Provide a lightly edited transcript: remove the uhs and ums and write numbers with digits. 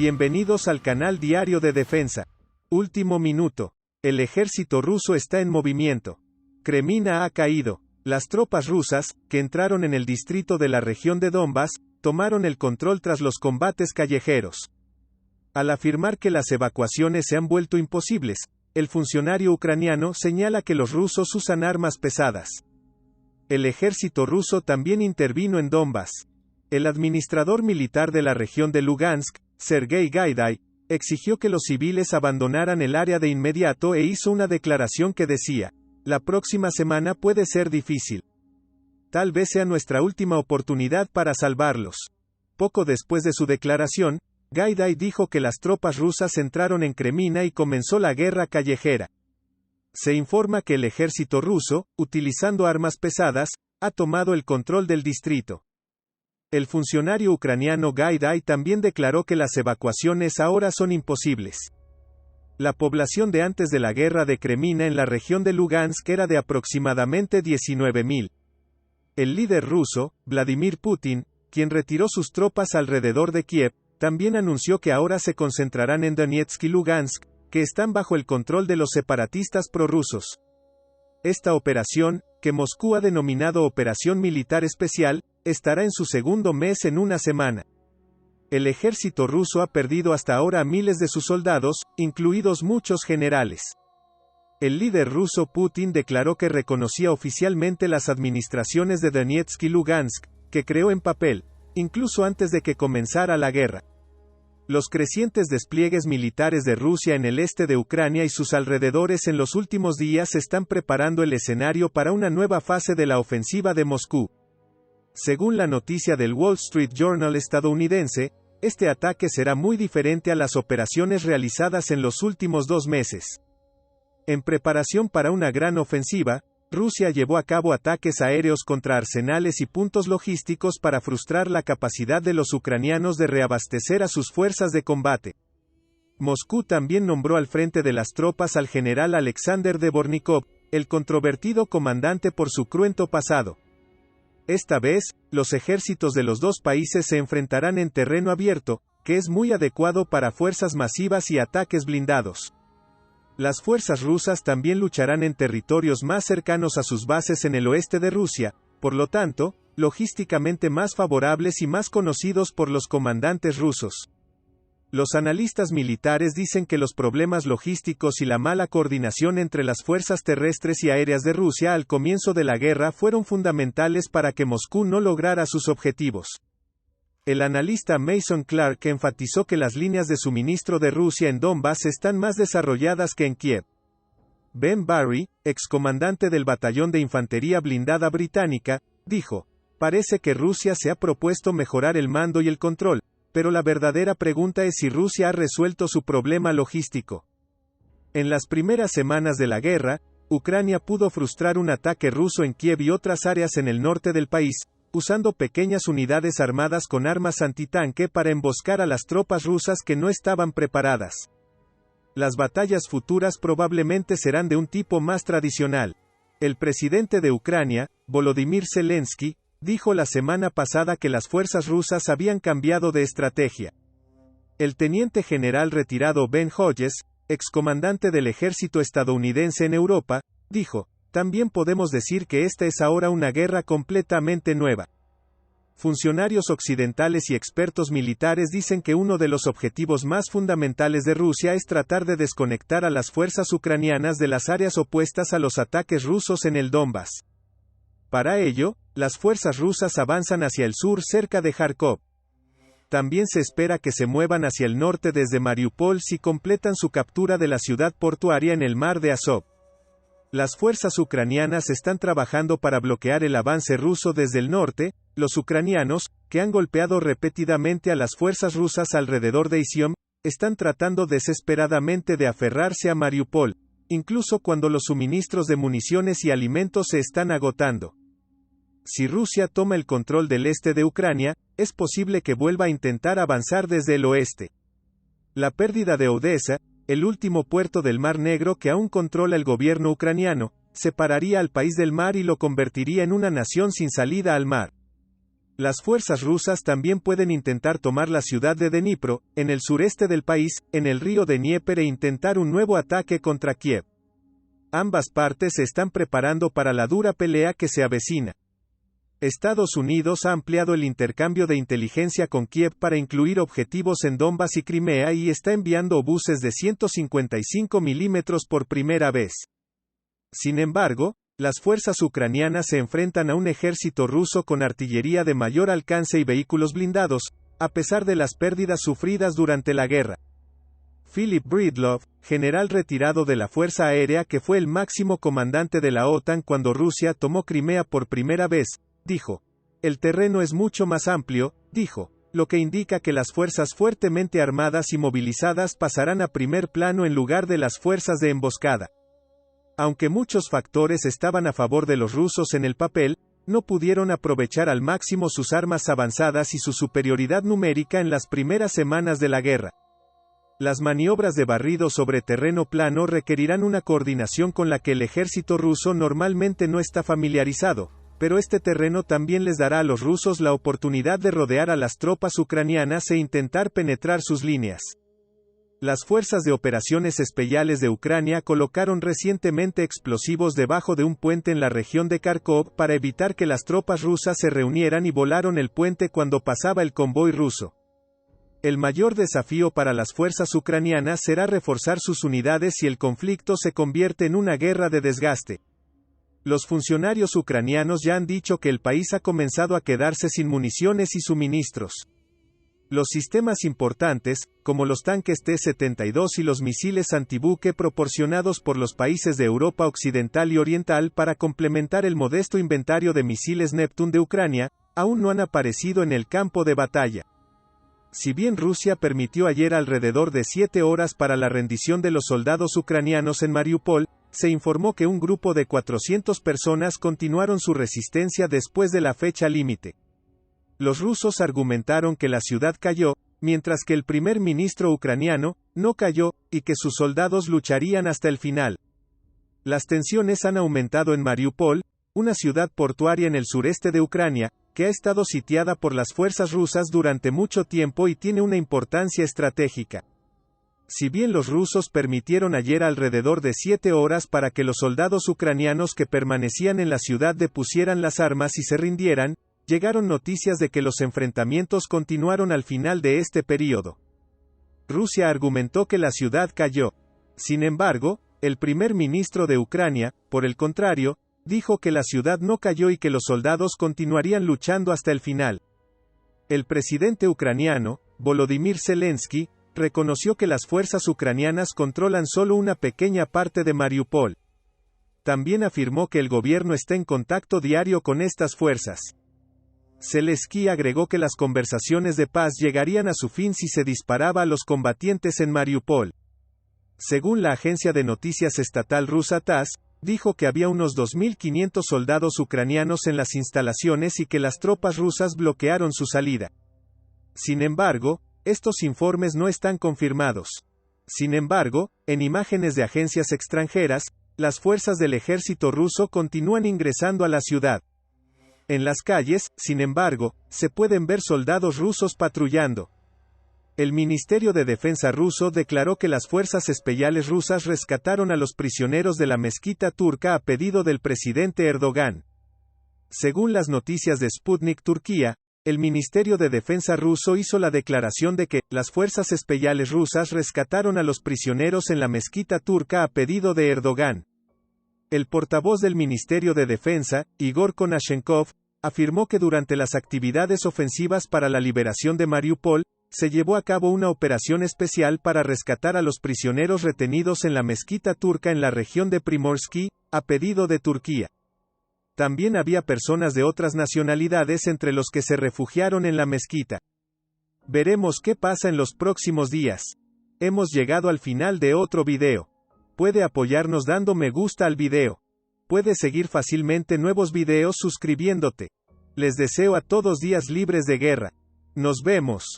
Bienvenidos al canal diario de defensa. Último minuto. El ejército ruso está en movimiento. Kremina ha caído. Las tropas rusas, que entraron en el distrito de la región de Donbas, tomaron el control tras los combates callejeros. Al afirmar que las evacuaciones se han vuelto imposibles, el funcionario ucraniano señala que los rusos usan armas pesadas. El ejército ruso también intervino en Donbas. El administrador militar de la región de Lugansk, Sergei Gaidai, exigió que los civiles abandonaran el área de inmediato e hizo una declaración que decía: "La próxima semana puede ser difícil. Tal vez sea nuestra última oportunidad para salvarlos". Poco después de su declaración, Gaidai dijo que las tropas rusas entraron en Kremina y comenzó la guerra callejera. Se informa que el ejército ruso, utilizando armas pesadas, ha tomado el control del distrito. El funcionario ucraniano Gaidai también declaró que las evacuaciones ahora son imposibles. La población de antes de la guerra de Kremina en la región de Lugansk era de aproximadamente 19.000. El líder ruso, Vladimir Putin, quien retiró sus tropas alrededor de Kiev, también anunció que ahora se concentrarán en Donetsk y Lugansk, que están bajo el control de los separatistas prorrusos. Esta operación, que Moscú ha denominado Operación Militar Especial, estará en su segundo mes en una semana. El ejército ruso ha perdido hasta ahora a miles de sus soldados, incluidos muchos generales. El líder ruso Putin declaró que reconocía oficialmente las administraciones de Donetsk y Lugansk, que creó en papel, incluso antes de que comenzara la guerra. Los crecientes despliegues militares de Rusia en el este de Ucrania y sus alrededores en los últimos días están preparando el escenario para una nueva fase de la ofensiva de Moscú. Según la noticia del Wall Street Journal estadounidense, este ataque será muy diferente a las operaciones realizadas en los últimos 2 meses. En preparación para una gran ofensiva, Rusia llevó a cabo ataques aéreos contra arsenales y puntos logísticos para frustrar la capacidad de los ucranianos de reabastecer a sus fuerzas de combate. Moscú también nombró al frente de las tropas al general Alexander Dvornikov, el controvertido comandante por su cruento pasado. Esta vez, los ejércitos de los dos países se enfrentarán en terreno abierto, que es muy adecuado para fuerzas masivas y ataques blindados. Las fuerzas rusas también lucharán en territorios más cercanos a sus bases en el oeste de Rusia, por lo tanto, logísticamente más favorables y más conocidos por los comandantes rusos. Los analistas militares dicen que los problemas logísticos y la mala coordinación entre las fuerzas terrestres y aéreas de Rusia al comienzo de la guerra fueron fundamentales para que Moscú no lograra sus objetivos. El analista Mason Clark enfatizó que las líneas de suministro de Rusia en Donbas están más desarrolladas que en Kiev. Ben Barry, excomandante del Batallón de Infantería Blindada Británica, dijo: "Parece que Rusia se ha propuesto mejorar el mando y el control, pero la verdadera pregunta es si Rusia ha resuelto su problema logístico". En las primeras semanas de la guerra, Ucrania pudo frustrar un ataque ruso en Kiev y otras áreas en el norte del país, usando pequeñas unidades armadas con armas antitanque para emboscar a las tropas rusas que no estaban preparadas. Las batallas futuras probablemente serán de un tipo más tradicional. El presidente de Ucrania, Volodymyr Zelensky, dijo la semana pasada que las fuerzas rusas habían cambiado de estrategia. El teniente general retirado Ben Hodges, excomandante del ejército estadounidense en Europa, dijo: "También podemos decir que esta es ahora una guerra completamente nueva". Funcionarios occidentales y expertos militares dicen que uno de los objetivos más fundamentales de Rusia es tratar de desconectar a las fuerzas ucranianas de las áreas opuestas a los ataques rusos en el Donbas. Para ello, las fuerzas rusas avanzan hacia el sur cerca de Kharkov. También se espera que se muevan hacia el norte desde Mariupol si completan su captura de la ciudad portuaria en el mar de Azov. Las fuerzas ucranianas están trabajando para bloquear el avance ruso desde el norte. Los ucranianos, que han golpeado repetidamente a las fuerzas rusas alrededor de Izium, están tratando desesperadamente de aferrarse a Mariupol, incluso cuando los suministros de municiones y alimentos se están agotando. Si Rusia toma el control del este de Ucrania, es posible que vuelva a intentar avanzar desde el oeste. La pérdida de Odessa, el último puerto del Mar Negro que aún controla el gobierno ucraniano, separaría al país del mar y lo convertiría en una nación sin salida al mar. Las fuerzas rusas también pueden intentar tomar la ciudad de Dnipro, en el sureste del país, en el río Dnieper e intentar un nuevo ataque contra Kiev. Ambas partes se están preparando para la dura pelea que se avecina. Estados Unidos ha ampliado el intercambio de inteligencia con Kiev para incluir objetivos en Donbas y Crimea y está enviando obuses de 155 milímetros por primera vez. Sin embargo, las fuerzas ucranianas se enfrentan a un ejército ruso con artillería de mayor alcance y vehículos blindados, a pesar de las pérdidas sufridas durante la guerra. Philip Breedlove, general retirado de la Fuerza Aérea que fue el máximo comandante de la OTAN cuando Rusia tomó Crimea por primera vez, dijo: "El terreno es mucho más amplio", dijo, lo que indica que las fuerzas fuertemente armadas y movilizadas pasarán a primer plano en lugar de las fuerzas de emboscada. Aunque muchos factores estaban a favor de los rusos en el papel, no pudieron aprovechar al máximo sus armas avanzadas y su superioridad numérica en las primeras semanas de la guerra. Las maniobras de barrido sobre terreno plano requerirán una coordinación con la que el ejército ruso normalmente no está familiarizado, pero este terreno también les dará a los rusos la oportunidad de rodear a las tropas ucranianas e intentar penetrar sus líneas. Las fuerzas de operaciones especiales de Ucrania colocaron recientemente explosivos debajo de un puente en la región de Kharkov para evitar que las tropas rusas se reunieran y volaron el puente cuando pasaba el convoy ruso. El mayor desafío para las fuerzas ucranianas será reforzar sus unidades si el conflicto se convierte en una guerra de desgaste. Los funcionarios ucranianos ya han dicho que el país ha comenzado a quedarse sin municiones y suministros. Los sistemas importantes, como los tanques T-72 y los misiles antibuque proporcionados por los países de Europa Occidental y Oriental para complementar el modesto inventario de misiles Neptune de Ucrania, aún no han aparecido en el campo de batalla. Si bien Rusia permitió ayer alrededor de 7 horas para la rendición de los soldados ucranianos en Mariupol, se informó que un grupo de 400 personas continuaron su resistencia después de la fecha límite. Los rusos argumentaron que la ciudad cayó, mientras que el primer ministro ucraniano no cayó, y que sus soldados lucharían hasta el final. Las tensiones han aumentado en Mariupol, una ciudad portuaria en el sureste de Ucrania, que ha estado sitiada por las fuerzas rusas durante mucho tiempo y tiene una importancia estratégica. Si bien los rusos permitieron ayer alrededor de 7 horas para que los soldados ucranianos que permanecían en la ciudad depusieran las armas y se rindieran, llegaron noticias de que los enfrentamientos continuaron al final de este período. Rusia argumentó que la ciudad cayó. Sin embargo, el primer ministro de Ucrania, por el contrario, dijo que la ciudad no cayó y que los soldados continuarían luchando hasta el final. El presidente ucraniano, Volodymyr Zelensky, reconoció que las fuerzas ucranianas controlan solo una pequeña parte de Mariupol. También afirmó que el gobierno está en contacto diario con estas fuerzas. Zelensky agregó que las conversaciones de paz llegarían a su fin si se disparaba a los combatientes en Mariupol. Según la agencia de noticias estatal rusa TASS, dijo que había unos 2.500 soldados ucranianos en las instalaciones y que las tropas rusas bloquearon su salida. Sin embargo, estos informes no están confirmados. Sin embargo, en imágenes de agencias extranjeras, las fuerzas del ejército ruso continúan ingresando a la ciudad. En las calles, sin embargo, se pueden ver soldados rusos patrullando. El Ministerio de Defensa ruso declaró que las fuerzas especiales rusas rescataron a los prisioneros de la mezquita turca a pedido del presidente Erdogan. Según las noticias de Sputnik Turquía, el Ministerio de Defensa ruso hizo la declaración de que las fuerzas especiales rusas rescataron a los prisioneros en la mezquita turca a pedido de Erdogan. El portavoz del Ministerio de Defensa, Igor Konashenkov, afirmó que durante las actividades ofensivas para la liberación de Mariupol, se llevó a cabo una operación especial para rescatar a los prisioneros retenidos en la mezquita turca en la región de Primorsky, a pedido de Turquía. También había personas de otras nacionalidades entre los que se refugiaron en la mezquita. Veremos qué pasa en los próximos días. Hemos llegado al final de otro video. Puede apoyarnos dando me gusta al video. Puede seguir fácilmente nuevos videos suscribiéndote. Les deseo a todos días libres de guerra. Nos vemos.